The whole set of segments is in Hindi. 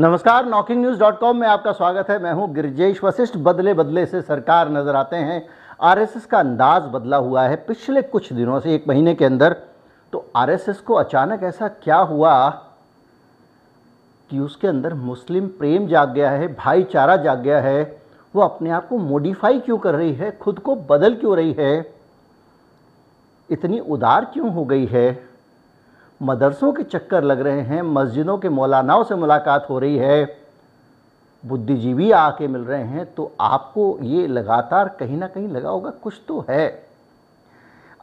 नमस्कार, knocking-news.com में आपका स्वागत है। मैं हूं गिरिजेश वशिष्ठ। बदले बदले से सरकार नजर आते हैं। आरएसएस का अंदाज बदला हुआ है पिछले कुछ दिनों से, एक महीने के अंदर। तो आरएसएस को अचानक ऐसा क्या हुआ कि उसके अंदर मुस्लिम प्रेम जाग गया है, भाईचारा जाग गया है। वो अपने आप को मॉडिफाई क्यों कर रही है, खुद को बदल क्यों रही है, इतनी उदार क्यों हो गई है, मदरसों के चक्कर लग रहे हैं, मस्जिदों के मौलानाओं से मुलाकात हो रही है, बुद्धिजीवी आके मिल रहे हैं। तो आपको ये लगातार कहीं ना कहीं लगा होगा कुछ तो है।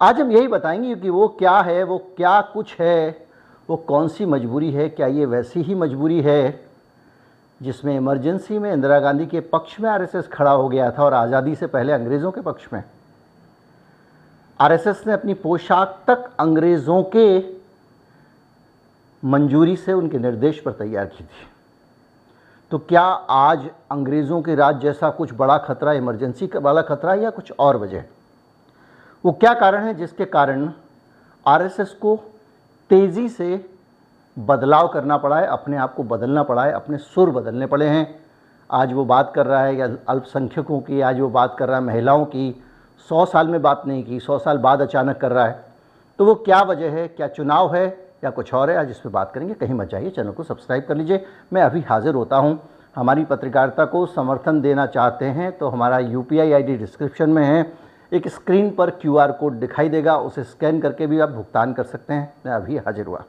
आज हम यही बताएंगे कि वो क्या है, वो क्या कुछ है, वो कौन सी मजबूरी है। क्या ये वैसी ही मजबूरी है जिसमें इमरजेंसी में इंदिरा गांधी के पक्ष में आरएसएस खड़ा हो गया था और आज़ादी से पहले अंग्रेज़ों के पक्ष में? आरएसएस ने अपनी पोशाक तक अंग्रेज़ों के मंजूरी से, उनके निर्देश पर तैयार की थी। तो क्या आज अंग्रेज़ों के राज जैसा कुछ बड़ा खतरा, इमरजेंसी वाला खतरा, या कुछ और वजह? वो क्या कारण है जिसके कारण आरएसएस को तेज़ी से बदलाव करना पड़ा है, अपने आप को बदलना पड़ा है, अपने सुर बदलने पड़े हैं? आज वो बात कर रहा है या अल्पसंख्यकों की, आज वो बात कर रहा है महिलाओं की। 100 साल में बात नहीं की, 100 साल बाद अचानक कर रहा है। तो वो क्या वजह है? क्या चुनाव है या कुछ और है? आज इस पर बात करेंगे। कहीं मत जाइए, चैनल को सब्सक्राइब कर लीजिए। मैं अभी हाजिर होता हूं। हमारी पत्रकारिता को समर्थन देना चाहते हैं तो हमारा यूपीआई आईडी डिस्क्रिप्शन में है। एक स्क्रीन पर क्यूआर कोड दिखाई देगा, उसे स्कैन करके भी आप भुगतान कर सकते हैं। मैं अभी हाजिर हुआ।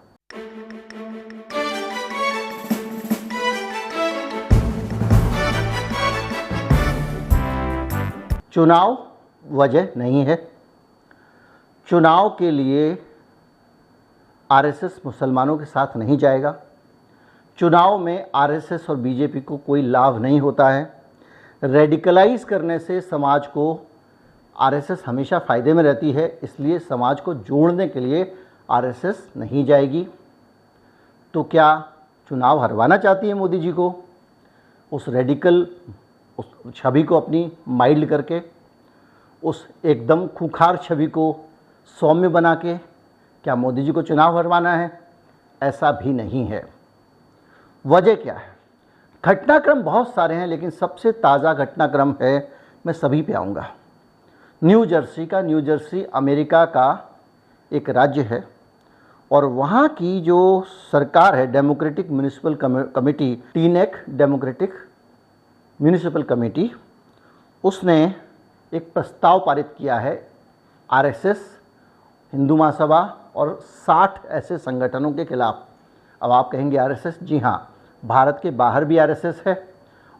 चुनाव वजह नहीं है। चुनाव के लिए आरएसएस मुसलमानों के साथ नहीं जाएगा। चुनाव में आरएसएस और बीजेपी को कोई लाभ नहीं होता है। रेडिकलाइज करने से समाज को आरएसएस हमेशा फ़ायदे में रहती है, इसलिए समाज को जोड़ने के लिए आरएसएस नहीं जाएगी। तो क्या चुनाव हरवाना चाहती है मोदी जी को? उस रेडिकल उस छवि को अपनी माइल्ड करके, उस एकदम खूंखार छवि को सौम्य बना के क्या मोदी जी को चुनाव हरवाना है? ऐसा भी नहीं है। वजह क्या है? घटनाक्रम बहुत सारे हैं, लेकिन सबसे ताज़ा घटनाक्रम है, मैं सभी पे आऊँगा। न्यू जर्सी का, न्यू जर्सी अमेरिका का एक राज्य है और वहाँ की जो सरकार है, democratic municipal committee, Teaneck democratic municipal committee, उसने एक प्रस्ताव पारित किया है आरएसएस, हिंदू महासभा और 60 ऐसे संगठनों के खिलाफ। अब आप कहेंगे आरएसएस, जी हाँ, भारत के बाहर भी आरएसएस है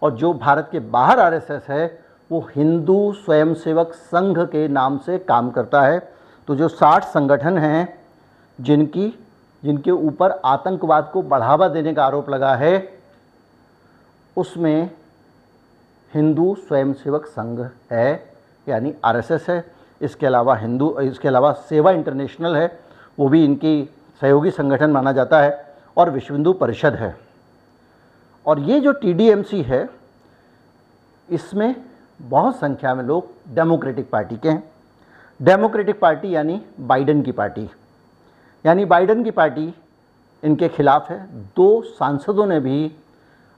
और जो भारत के बाहर आरएसएस है वो हिंदू स्वयंसेवक संघ के नाम से काम करता है। तो जो 60 संगठन हैं जिनके ऊपर आतंकवाद को बढ़ावा देने का आरोप लगा है, उसमें हिंदू स्वयंसेवक संघ है, यानी आरएसएस है। इसके अलावा सेवा इंटरनेशनल है, वो भी इनकी सहयोगी संगठन माना जाता है, और विश्व हिंदू परिषद है। और ये जो टीडीएमसी है, इसमें बहुत संख्या में लोग डेमोक्रेटिक पार्टी के हैं। डेमोक्रेटिक पार्टी यानी बाइडेन की पार्टी, इनके खिलाफ है। 2 सांसदों ने भी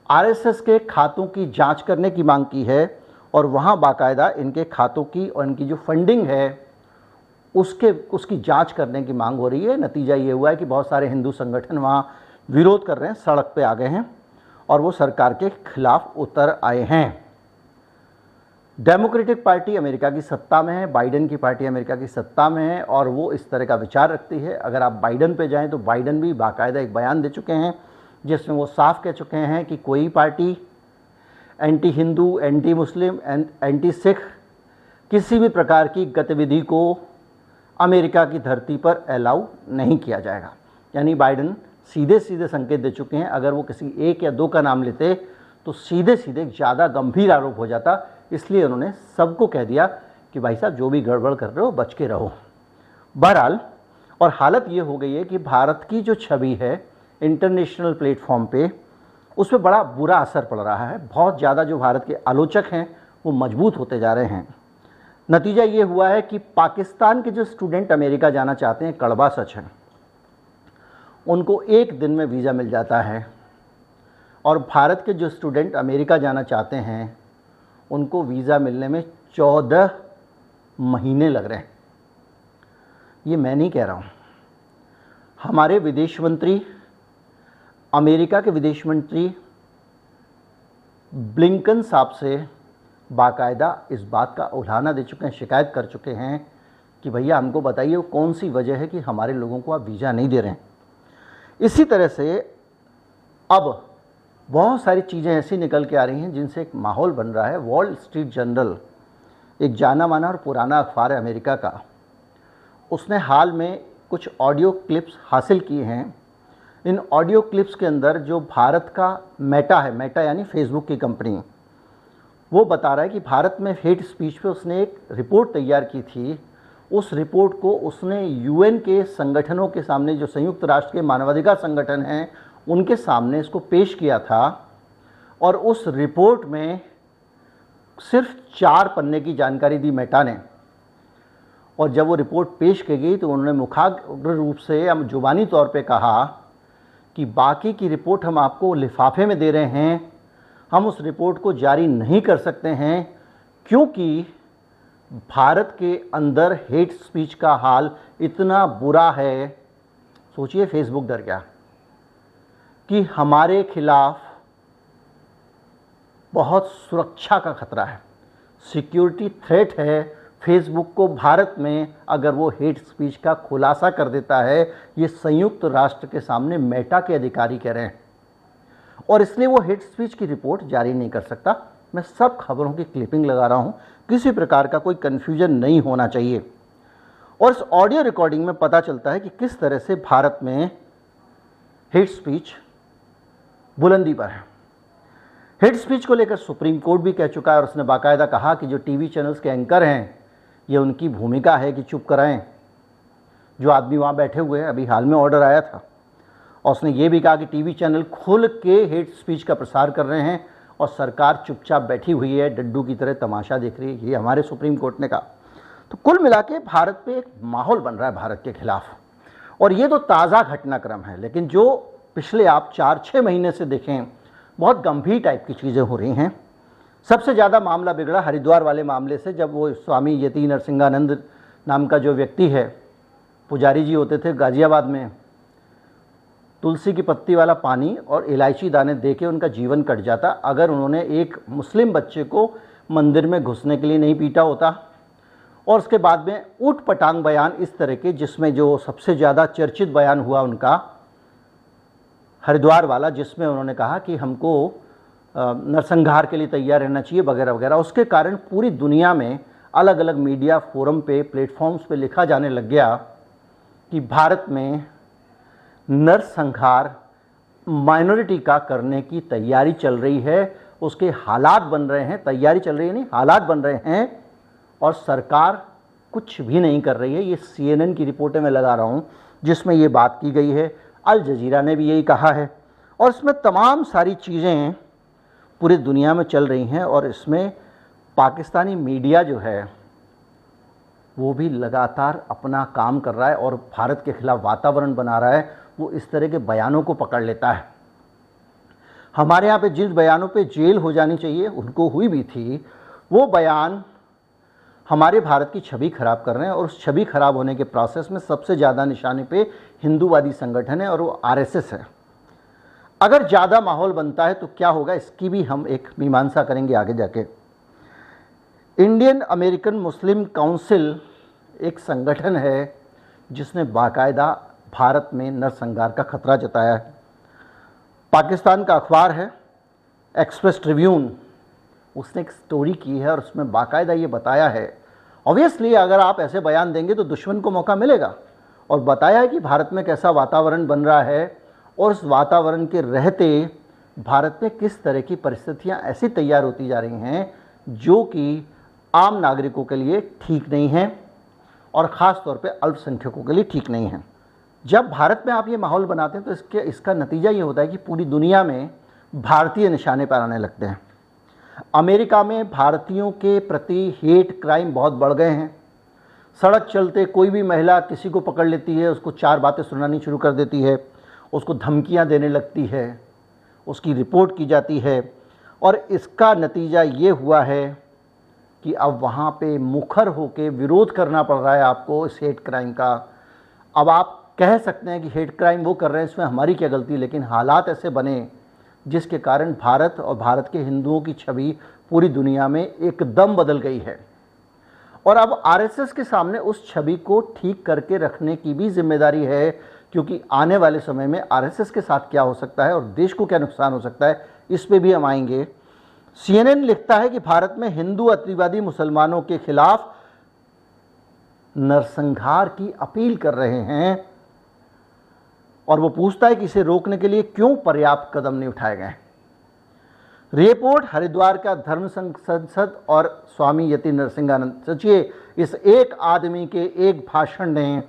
आरएसएस के खातों की जांच करने की मांग की है और वहाँ बाकायदा इनके खातों की और इनकी जो फंडिंग है उसकी जांच करने की मांग हो रही है। नतीजा ये हुआ है कि बहुत सारे हिंदू संगठन वहाँ विरोध कर रहे हैं, सड़क पे आ गए हैं और वो सरकार के खिलाफ उतर आए हैं। डेमोक्रेटिक पार्टी अमेरिका की सत्ता में है, बाइडेन की पार्टी अमेरिका की सत्ता में है और वो इस तरह का विचार रखती है। अगर आप बाइडेन पे जाएं तो बाइडेन भी बाकायदा एक बयान दे चुके हैं जिसमें वो साफ कह चुके हैं कि कोई party anti Hindu, anti Muslim, anti Sikh किसी भी प्रकार की गतिविधि को अमेरिका की धरती पर अलाउ नहीं किया जाएगा। यानी बाइडेन सीधे सीधे संकेत दे चुके हैं। अगर वो किसी 1 या 2 का नाम लेते तो सीधे सीधे ज़्यादा गंभीर आरोप हो जाता, इसलिए उन्होंने सबको कह दिया कि भाई साहब जो भी गड़बड़ कर रहे हो बच के रहो। बहरहाल, और हालत ये हो गई है कि भारत की जो छवि है इंटरनेशनल प्लेटफॉर्म पे, उस पर बड़ा बुरा असर पड़ रहा है। बहुत ज़्यादा जो भारत के आलोचक हैं वो मजबूत होते जा रहे हैं। नतीजा ये हुआ है कि पाकिस्तान के जो स्टूडेंट अमेरिका जाना चाहते हैं, कड़वा सच है, उनको 1 दिन में वीज़ा मिल जाता है और भारत के जो स्टूडेंट अमेरिका जाना चाहते हैं उनको वीज़ा मिलने में 14 महीने लग रहे हैं। ये मैं नहीं कह रहा हूँ, हमारे विदेश मंत्री, अमेरिका के विदेश मंत्री ब्लिंकन साहब से बाकायदा इस बात का उल्हाना दे चुके हैं, शिकायत कर चुके हैं कि भैया हमको बताइए कौन सी वजह है कि हमारे लोगों को आप वीज़ा नहीं दे रहे हैं। इसी तरह से अब बहुत सारी चीज़ें ऐसी निकल के आ रही हैं जिनसे एक माहौल बन रहा है। वॉल स्ट्रीट जर्नल, एक जाना माना और पुराना अखबार है अमेरिका का, उसने हाल में कुछ ऑडियो क्लिप्स हासिल किए हैं। इन ऑडियो क्लिप्स के अंदर जो भारत का मेटा है, मेटा यानी फेसबुक की कंपनी, वो बता रहा है कि भारत में हेट स्पीच पे उसने एक रिपोर्ट तैयार की थी। उस रिपोर्ट को उसने यूएन के संगठनों के सामने, जो संयुक्त राष्ट्र के मानवाधिकार संगठन हैं, उनके सामने इसको पेश किया था। और उस रिपोर्ट में सिर्फ 4 पन्ने की जानकारी दी मेटा ने। और जब वो रिपोर्ट पेश की गई तो उन्होंने मुखाग्र रूप से या जुबानी तौर पे कहा कि बाकी की रिपोर्ट हम आपको लिफाफे में दे रहे हैं, हम उस रिपोर्ट को जारी नहीं कर सकते हैं क्योंकि भारत के अंदर हेट स्पीच का हाल इतना बुरा है। सोचिए फेसबुक डर गया कि हमारे खिलाफ बहुत सुरक्षा का खतरा है, सिक्योरिटी थ्रेट है फेसबुक को भारत में अगर वो हेट स्पीच का खुलासा कर देता है। ये संयुक्त राष्ट्र के सामने मेटा के अधिकारी कह रहे हैं और इसलिए वो हेट स्पीच की रिपोर्ट जारी नहीं कर सकता। मैं सब खबरों की क्लिपिंग लगा रहा हूँ, किसी प्रकार का कोई कन्फ्यूजन नहीं होना चाहिए। और इस ऑडियो रिकॉर्डिंग में पता चलता है कि किस तरह से भारत में हेट स्पीच बुलंदी पर है। हेट स्पीच को लेकर सुप्रीम कोर्ट भी कह चुका है और उसने बाकायदा कहा कि जो टीवी चैनल्स के एंकर हैं, ये उनकी भूमिका है कि चुप कराएं जो आदमी वहाँ बैठे हुए हैं। अभी हाल में ऑर्डर आया था और उसने ये भी कहा कि टीवी चैनल खुल के हेट स्पीच का प्रसार कर रहे हैं और सरकार चुपचाप बैठी हुई है, डड्डू की तरह तमाशा देख रही है। ये हमारे सुप्रीम कोर्ट ने कहा। तो कुल मिला के भारत पे एक माहौल बन रहा है भारत के खिलाफ, और ये तो ताज़ा घटनाक्रम है। लेकिन जो पिछले आप 4-6 महीने से देखें, बहुत गंभीर टाइप की चीज़ें हो रही हैं। सबसे ज़्यादा मामला बिगड़ा हरिद्वार वाले मामले से, जब वो स्वामी यति नरसिंहानंद नाम का जो व्यक्ति है, पुजारी जी होते थे गाज़ियाबाद में, तुलसी की पत्ती वाला पानी और इलायची दाने देके उनका जीवन कट जाता अगर उन्होंने एक मुस्लिम बच्चे को मंदिर में घुसने के लिए नहीं पीटा होता। और उसके बाद में ऊट पटांग बयान इस तरह के, जिसमें जो सबसे ज़्यादा चर्चित बयान हुआ उनका हरिद्वार वाला, जिसमें उन्होंने कहा कि हमको नरसंहार के लिए तैयार रहना चाहिए वगैरह वगैरह। उसके कारण पूरी दुनिया में अलग अलग मीडिया फोरम पे, प्लेटफॉर्म्स पे लिखा जाने लग गया कि भारत में नरसंहार माइनॉरिटी का करने की तैयारी चल रही है, उसके हालात बन रहे हैं। तैयारी चल रही है नहीं, हालात बन रहे हैं और सरकार कुछ भी नहीं कर रही है। ये CNN की रिपोर्टें मैं लगा रहा हूँ जिसमें ये बात की गई है। अल जजीरा ने भी यही कहा है और इसमें तमाम सारी चीज़ें पूरी दुनिया में चल रही हैं। और इसमें पाकिस्तानी मीडिया जो है वो भी लगातार अपना काम कर रहा है और भारत के खिलाफ वातावरण बना रहा है। वो इस तरह के बयानों को पकड़ लेता है। हमारे यहाँ पे जिन बयानों पे जेल हो जानी चाहिए उनको हुई भी थी, वो बयान हमारे भारत की छवि खराब कर रहे हैं। और उस छवि खराब होने के प्रोसेस में सबसे ज़्यादा निशाने पे हिंदूवादी संगठन है और वो RSS है। अगर ज़्यादा माहौल बनता है तो क्या होगा, इसकी भी हम एक मीमांसा करेंगे आगे जाके। इंडियन अमेरिकन मुस्लिम काउंसिल एक संगठन है जिसने बाकायदा भारत में नरसंहार का खतरा जताया है। पाकिस्तान का अखबार है एक्सप्रेस ट्रिब्यून, उसने एक स्टोरी की है और उसमें बाकायदा ये बताया है। ऑब्वियसली अगर आप ऐसे बयान देंगे तो दुश्मन को मौका मिलेगा, और बताया है कि भारत में कैसा वातावरण बन रहा है और उस वातावरण के रहते भारत में किस तरह की परिस्थितियां ऐसी तैयार होती जा रही हैं जो कि आम नागरिकों के लिए ठीक नहीं हैं और ख़ास तौर पे अल्पसंख्यकों के लिए ठीक नहीं है। जब भारत में आप ये माहौल बनाते हैं तो इसका नतीजा ये होता है कि पूरी दुनिया में भारतीय निशाने पर आने लगते हैं। अमेरिका में भारतीयों के प्रति हेट क्राइम बहुत बढ़ गए हैं। सड़क चलते कोई भी महिला किसी को पकड़ लेती है, उसको 4 बातें सुनानी शुरू कर देती है, उसको धमकियां देने लगती है, उसकी रिपोर्ट की जाती है और इसका नतीजा ये हुआ है कि अब वहाँ पे मुखर होके विरोध करना पड़ रहा है आपको इस हेट क्राइम का। अब आप कह सकते हैं कि हेट क्राइम वो कर रहे हैं, इसमें हमारी क्या गलती, लेकिन हालात ऐसे बने जिसके कारण भारत और भारत के हिंदुओं की छवि पूरी दुनिया में एकदम बदल गई है। और अब आरएसएस के सामने उस छवि को ठीक करके रखने की भी जिम्मेदारी है, क्योंकि आने वाले समय में आरएसएस के साथ क्या हो सकता है और देश को क्या नुकसान हो सकता है, इस पे भी हम आएंगे। CNN लिखता है कि भारत में हिंदू अतिवादी मुसलमानों के खिलाफ नरसंहार की अपील कर रहे हैं और वो पूछता है कि इसे रोकने के लिए क्यों पर्याप्त कदम नहीं उठाए गए। रिपोर्ट हरिद्वार का धर्म संसद और स्वामी यति नरसिंहानंद। सोचिए, इस एक आदमी के एक भाषण ने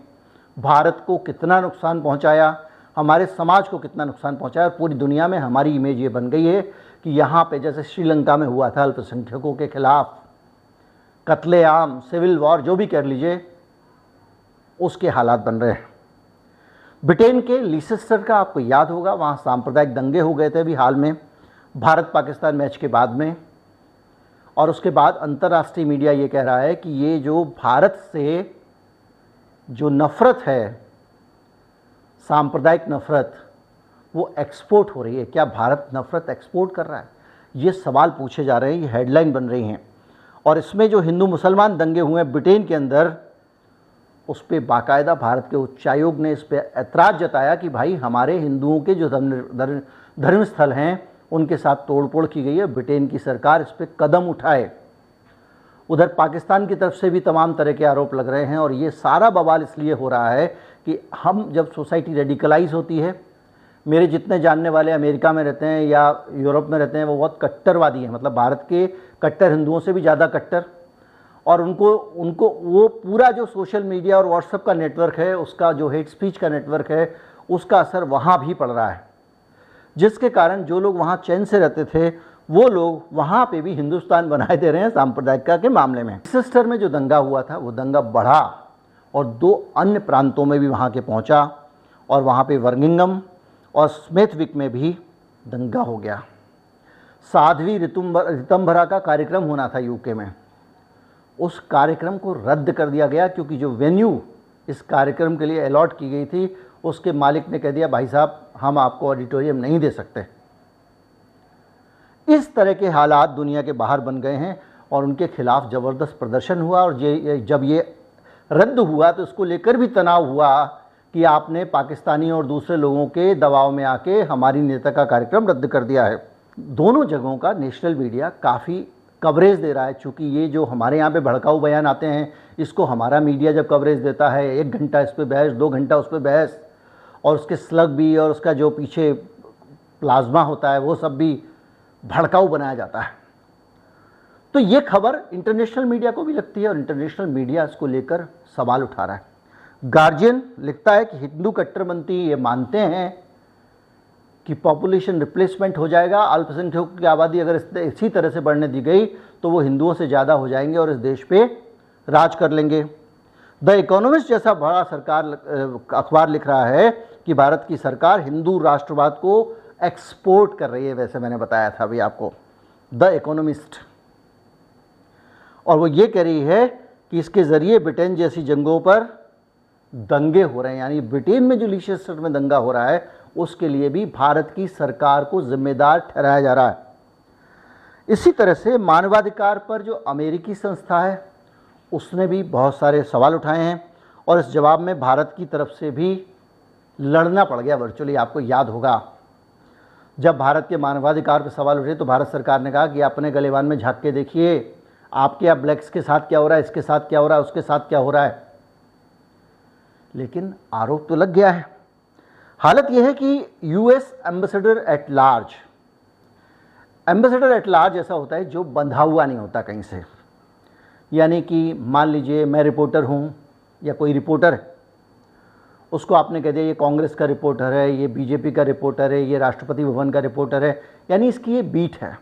भारत को कितना नुकसान पहुंचाया, हमारे समाज को कितना नुकसान पहुंचाया, और पूरी दुनिया में हमारी इमेज ये बन गई है कि यहाँ पे जैसे श्रीलंका में हुआ था अल्पसंख्यकों के खिलाफ कत्लेआम, सिविल वॉर, जो भी कह लीजिए, उसके हालात बन रहे हैं। ब्रिटेन के लीसेस्टर का आपको याद होगा, वहाँ सांप्रदायिक दंगे हो गए थे अभी हाल में भारत पाकिस्तान मैच के बाद में, और उसके बाद अंतर्राष्ट्रीय मीडिया ये कह रहा है कि ये जो भारत से जो नफ़रत है, सांप्रदायिक नफ़रत, वो एक्सपोर्ट हो रही है। क्या भारत नफ़रत एक्सपोर्ट कर रहा है? ये सवाल पूछे जा रहे हैं, ये हेडलाइन बन रही हैं। और इसमें जो हिंदू मुसलमान दंगे हुए हैं ब्रिटेन के अंदर, उस पर बाकायदा भारत के उच्चायोग ने इस पर ऐतराज़ जताया कि भाई हमारे हिंदुओं के जो धर्म स्थल हैं उनके साथ तोड़फोड़ की गई है, ब्रिटेन की सरकार इस पर कदम उठाए। उधर पाकिस्तान की तरफ से भी तमाम तरह के आरोप लग रहे हैं और ये सारा बवाल इसलिए हो रहा है कि हम जब सोसाइटी रेडिकलाइज होती है, मेरे जितने जानने वाले अमेरिका में रहते हैं या यूरोप में रहते हैं, वो बहुत कट्टरवादी हैं, मतलब भारत के कट्टर हिंदुओं से भी ज़्यादा कट्टर, और उनको वो पूरा जो सोशल मीडिया और व्हाट्सएप का नेटवर्क है, उसका जो हेट स्पीच का नेटवर्क है, उसका असर वहाँ भी पड़ रहा है, जिसके कारण जो लोग वहाँ चैन से रहते थे वो लोग वहाँ पे भी हिंदुस्तान बनाए दे रहे हैं सांप्रदायिकता के मामले में। सिस्टर में जो दंगा हुआ था वो दंगा बढ़ा और 2 अन्य प्रांतों में भी वहाँ के पहुँचा, और वहाँ पे वर्गिंगम और स्मेथविक में भी दंगा हो गया। साध्वी ऋतंभरा का कार्यक्रम होना था यूके में, उस कार्यक्रम को रद्द कर दिया गया क्योंकि जो वेन्यू इस कार्यक्रम के लिए अलॉट की गई थी उसके मालिक ने कह दिया भाई साहब हम आपको ऑडिटोरियम नहीं दे सकते। इस तरह के हालात दुनिया के बाहर बन गए हैं और उनके खिलाफ ज़बरदस्त प्रदर्शन हुआ, और जब ये रद्द हुआ तो उसको लेकर भी तनाव हुआ कि आपने पाकिस्तानी और दूसरे लोगों के दबाव में आके हमारी नेता का कार्यक्रम रद्द कर दिया है। दोनों जगहों का नेशनल मीडिया काफ़ी कवरेज दे रहा है, चूँकि ये जो हमारे यहाँ पे भड़काऊ बयान आते हैं इसको हमारा मीडिया जब कवरेज देता है 1 घंटा इस पर बहस, 2 घंटा उस पर बहस, और उसके स्लग भी और उसका जो पीछे प्लाज्मा होता है वो सब भी भड़काऊ बनाया जाता है। तो ये खबर इंटरनेशनल मीडिया को भी लगती है और इंटरनेशनल मीडिया इसको लेकर सवाल उठा रहा है। गार्जियन लिखता है कि हिंदू कट्टरपंथी ये मानते हैं कि पॉपुलेशन रिप्लेसमेंट हो जाएगा, अल्पसंख्यकों की आबादी अगर इसी तरह से बढ़ने दी गई तो वो हिंदुओं से ज़्यादा हो जाएंगे और इस देश पे राज कर लेंगे। द इकोनॉमिस्ट जैसा बड़ा अखबार लिख रहा है कि भारत की सरकार हिंदू राष्ट्रवाद को एक्सपोर्ट कर रही है, वैसे मैंने बताया था अभी आपको, द इकोनॉमिस्ट। और वो ये कह रही है कि इसके ज़रिए ब्रिटेन जैसी जंगों पर दंगे हो रहे हैं, यानी ब्रिटेन में जो लीसेस्टर में दंगा हो रहा है उसके लिए भी भारत की सरकार को जिम्मेदार ठहराया जा रहा है। इसी तरह से मानवाधिकार पर जो अमेरिकी संस्था है उसने भी बहुत सारे सवाल उठाए हैं और इस जवाब में भारत की तरफ से भी लड़ना पड़ गया वर्चुअली। आपको याद होगा जब भारत के मानवाधिकार पर सवाल उठे तो भारत सरकार ने कहा कि अपने गलेवान में झांक के देखिए, आपके यहाँ ब्लैक्स के साथ क्या हो रहा है, इसके साथ क्या हो रहा है, उसके साथ क्या हो रहा है। लेकिन आरोप तो लग गया है। हालत यह है कि यूएस एम्बेसडर एट लार्ज ऐसा होता है जो बंधा हुआ नहीं होता कहीं से, यानी कि मान लीजिए मैं रिपोर्टर हूँ या कोई रिपोर्टर है, उसको आपने कह दिया ये कांग्रेस का रिपोर्टर है, ये बीजेपी का रिपोर्टर है, ये राष्ट्रपति भवन का रिपोर्टर है, यानी इसकी ये बीट है।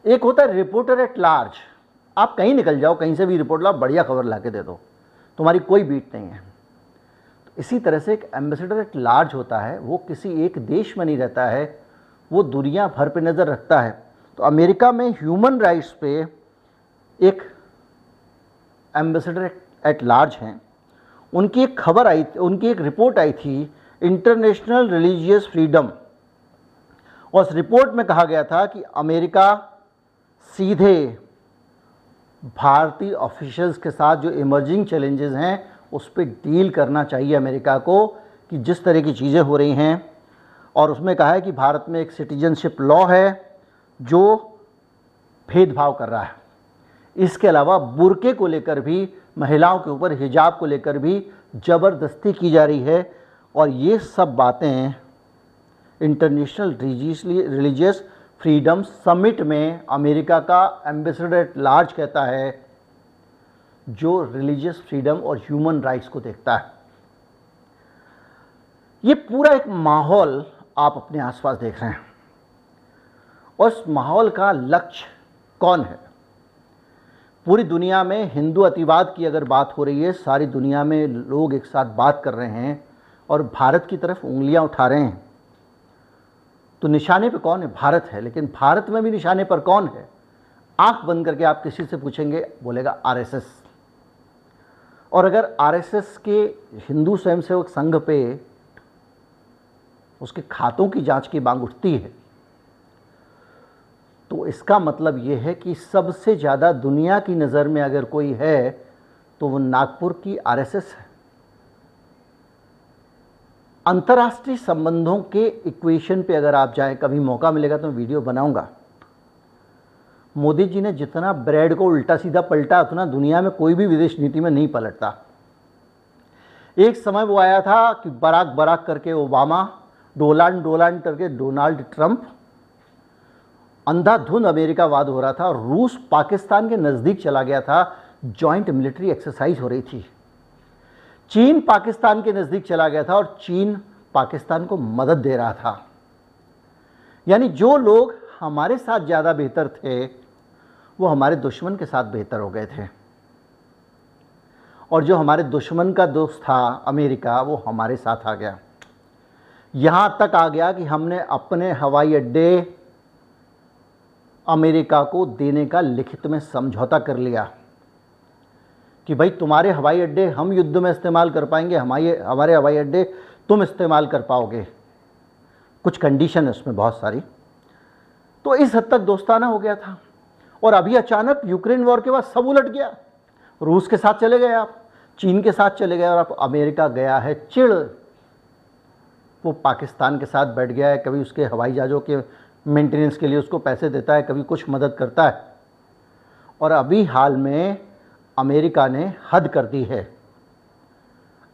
एक होता है रिपोर्टर एट लार्ज, आप कहीं निकल जाओ, कहीं से भी रिपोर्ट लाओ, बढ़िया खबर ला के दे दो, तुम्हारी कोई बीट नहीं है। तो इसी तरह से एक एम्बेसडर एट लार्ज होता है, वो किसी एक देश में नहीं रहता है, वो दुनिया भर पे नज़र रखता है। तो अमेरिका में ह्यूमन राइट्स पे एक एम्बेसडर एट लार्ज हैं, उनकी एक खबर आई, उनकी एक रिपोर्ट आई थी, इंटरनेशनल रिलीजियस फ्रीडम, और उस रिपोर्ट में कहा गया था कि अमेरिका सीधे भारतीय ऑफिशियल्स के साथ जो इमर्जिंग चैलेंजेस हैं उस पर डील करना चाहिए अमेरिका को, कि जिस तरह की चीज़ें हो रही हैं। और उसमें कहा है कि भारत में एक सिटीजनशिप लॉ है जो भेदभाव कर रहा है। इसके अलावा बुर्के को लेकर भी, महिलाओं के ऊपर हिजाब को लेकर भी ज़बरदस्ती की जा रही है। और ये सब बातें इंटरनेशनल रिलीजियस फ्रीडम समिट में अमेरिका का एम्बेसडर एट लार्ज कहता है, जो रिलीजियस फ्रीडम और ह्यूमन राइट्स को देखता है। ये पूरा एक माहौल आप अपने आसपास देख रहे हैं, और इस माहौल का लक्ष्य कौन है? पूरी दुनिया में हिंदू अतिवाद की अगर बात हो रही है, सारी दुनिया में लोग एक साथ बात कर रहे हैं और भारत की तरफ उंगलियां उठा रहे हैं, तो निशाने पे कौन है? भारत है। लेकिन भारत में भी निशाने पर कौन है? आंख बंद करके आप किसी से पूछेंगे, बोलेगा आरएसएस। और अगर आरएसएस के हिंदू स्वयंसेवक संघ पे उसके खातों की जांच की मांग उठती है, तो इसका मतलब ये है कि सबसे ज़्यादा दुनिया की नज़र में अगर कोई है तो वो नागपुर की आरएसएस है। अंतर्राष्ट्रीय संबंधों के इक्वेशन पे अगर आप जाएं, कभी मौका मिलेगा तो मैं वीडियो बनाऊंगा। मोदी जी ने जितना ब्रेड को उल्टा सीधा पलटा, उतना दुनिया में कोई भी विदेश नीति में नहीं पलटता। एक समय वो आया था कि बराक बराक करके ओबामा, डोनाल्ड डोनाल्ड करके डोनाल्ड ट्रंप, अंधाधुंध अमेरिकावाद हो रहा था, और रूस पाकिस्तान के नज़दीक चला गया था, जॉइंट मिलिट्री एक्सरसाइज हो रही थी। चीन पाकिस्तान के नज़दीक चला गया था और चीन पाकिस्तान को मदद दे रहा था। यानी जो लोग हमारे साथ ज़्यादा बेहतर थे वो हमारे दुश्मन के साथ बेहतर हो गए थे, और जो हमारे दुश्मन का दोस्त था अमेरिका, वो हमारे साथ आ गया। यहाँ तक आ गया कि हमने अपने हवाई अड्डे अमेरिका को देने का लिखित में समझौता कर लिया कि भाई तुम्हारे हवाई अड्डे हम युद्ध में इस्तेमाल कर पाएंगे, हमारे हवाई अड्डे तुम इस्तेमाल कर पाओगे। कुछ कंडीशन है उसमें बहुत सारी। तो इस हद तक दोस्ताना हो गया था, और अभी अचानक यूक्रेन वॉर के बाद सब उलट गया। रूस के साथ चले गए आप, चीन के साथ चले गए, और अब अमेरिका गया है चिढ़। वो पाकिस्तान के साथ बैठ गया है, कभी उसके हवाई जहाज़ों के मेंटेनेंस के लिए उसको पैसे देता है, कभी कुछ मदद करता है। और अभी हाल में अमेरिका ने हद कर दी है।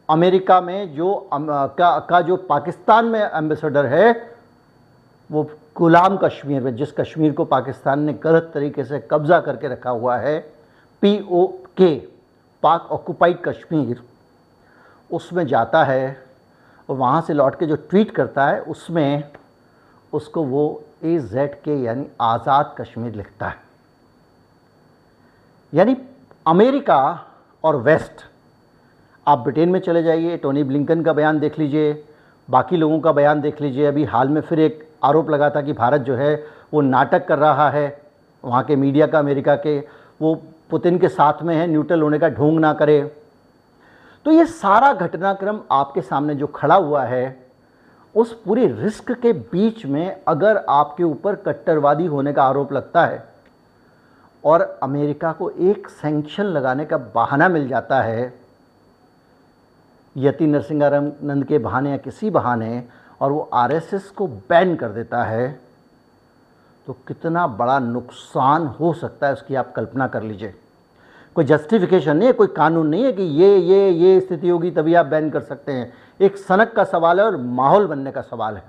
अमेरिका में जो जो पाकिस्तान में एम्बेसडर है, वो गुलाम कश्मीर में, जिस कश्मीर को पाकिस्तान ने गलत तरीके से कब्ज़ा करके रखा हुआ है, POK, पाक ऑक्युपाइड कश्मीर, उसमें जाता है और वहाँ से लौट के जो ट्वीट करता है उसमें उसको वो AZK यानी आज़ाद कश्मीर लिखता है। यानी अमेरिका और वेस्ट, आप ब्रिटेन में चले जाइए, टोनी ब्लिंकन का बयान देख लीजिए, बाकी लोगों का बयान देख लीजिए। अभी हाल में फिर एक आरोप लगा था कि भारत जो है वो नाटक कर रहा है, वहाँ के मीडिया का, अमेरिका के, वो पुतिन के साथ में है, न्यूट्रल होने का ढोंग ना करे। तो ये सारा घटनाक्रम आपके सामने जो खड़ा हुआ है, उस पूरी रिस्क के बीच में अगर आपके ऊपर कट्टरवादी होने का आरोप लगता है और अमेरिका को एक सैंक्शन लगाने का बहाना मिल जाता है, यति नरसिंहानंद के बहाने या किसी बहाने, और वो आरएसएस को बैन कर देता है, तो कितना बड़ा नुकसान हो सकता है उसकी आप कल्पना कर लीजिए। कोई जस्टिफिकेशन नहीं है, कोई कानून नहीं है कि ये स्थिति होगी तभी आप बैन कर सकते हैं। एक सनक का सवाल है और माहौल बनने का सवाल है।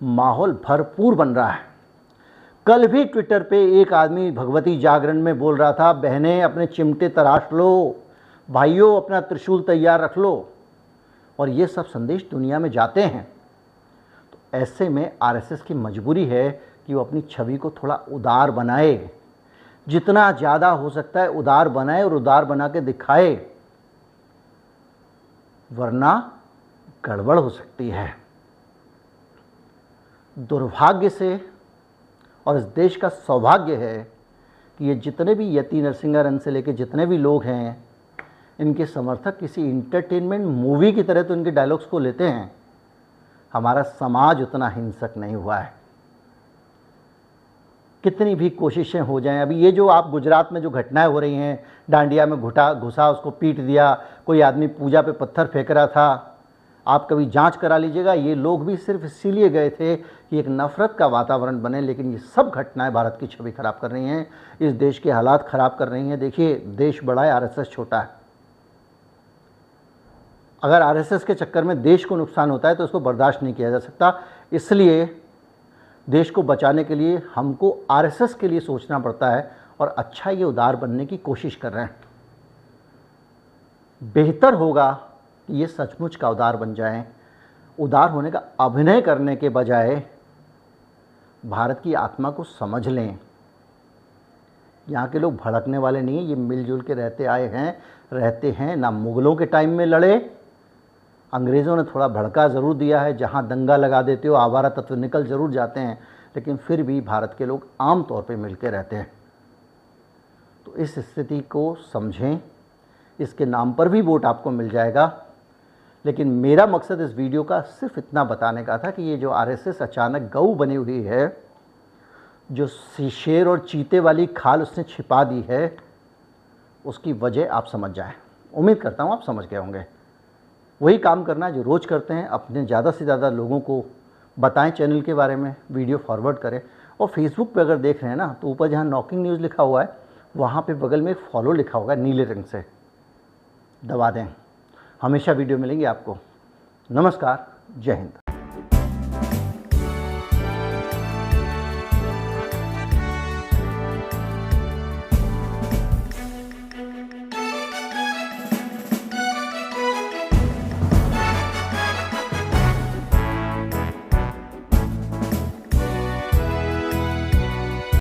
माहौल भरपूर बन रहा है। कल भी ट्विटर पे एक आदमी भगवती जागरण में बोल रहा था, बहनें अपने चिमटे तराश लो, भाइयों अपना त्रिशूल तैयार रख लो, और ये सब संदेश दुनिया में जाते हैं। तो ऐसे में आरएसएस की मजबूरी है कि वो अपनी छवि को थोड़ा उदार बनाए, जितना ज़्यादा हो सकता है उदार बनाए और उदार बना के दिखाए, वरना गड़बड़ हो सकती है। दुर्भाग्य से और इस देश का सौभाग्य है कि ये जितने भी यति नरसिंहारन से लेकर जितने भी लोग हैं, इनके समर्थक किसी इंटरटेनमेंट मूवी की तरह तो इनके डायलॉग्स को लेते हैं। हमारा समाज उतना हिंसक नहीं हुआ है। कितनी भी कोशिशें हो जाएं, अभी ये जो आप गुजरात में जो घटनाएं हो रही हैं, डांडिया में घुसा उसको पीट दिया, कोई आदमी पूजा पे पत्थर फेंक रहा था, आप कभी जांच करा लीजिएगा। ये लोग भी सिर्फ इसीलिए गए थे कि एक नफ़रत का वातावरण बने, लेकिन ये सब घटनाएं भारत की छवि खराब कर रही हैं, इस देश के हालात ख़राब कर रही हैं। देखिए, देश बड़ा है, आरएसएस छोटा है। अगर आरएसएस के चक्कर में देश को नुकसान होता है तो उसको बर्दाश्त नहीं किया जा सकता। इसलिए देश को बचाने के लिए हमको आरएसएस के लिए सोचना पड़ता है और अच्छा ये उदार बनने की कोशिश कर रहे हैं। बेहतर होगा कि ये सचमुच का उदार बन जाएं। उदार होने का अभिनय करने के बजाय भारत की आत्मा को समझ लें। यहाँ के लोग भड़कने वाले नहीं हैं, ये मिलजुल के रहते हैं। ना मुग़लों के टाइम में लड़े, अंग्रेज़ों ने थोड़ा भड़का ज़रूर दिया है, जहाँ दंगा लगा देते हो आवारा तत्व निकल ज़रूर जाते हैं, लेकिन फिर भी भारत के लोग आम तौर पे मिल के रहते हैं। तो इस स्थिति को समझें। इसके नाम पर भी वोट आपको मिल जाएगा, लेकिन मेरा मकसद इस वीडियो का सिर्फ इतना बताने का था कि ये जो आरएसएस अचानक गऊ बनी हुई है, जो शेर और चीते वाली खाल उसने छिपा दी है, उसकी वजह आप समझ जाएं। उम्मीद करता हूँ आप समझ गए होंगे। वही काम करना है जो रोज़ करते हैं, अपने ज़्यादा से ज़्यादा लोगों को बताएं चैनल के बारे में, वीडियो फॉरवर्ड करें। और फेसबुक पे अगर देख रहे हैं ना, तो ऊपर जहाँ नॉकिंग न्यूज़ लिखा हुआ है, वहाँ पे बगल में एक फॉलो लिखा होगा नीले रंग से, दबा दें। हमेशा वीडियो मिलेंगी आपको। नमस्कार, जय हिंद।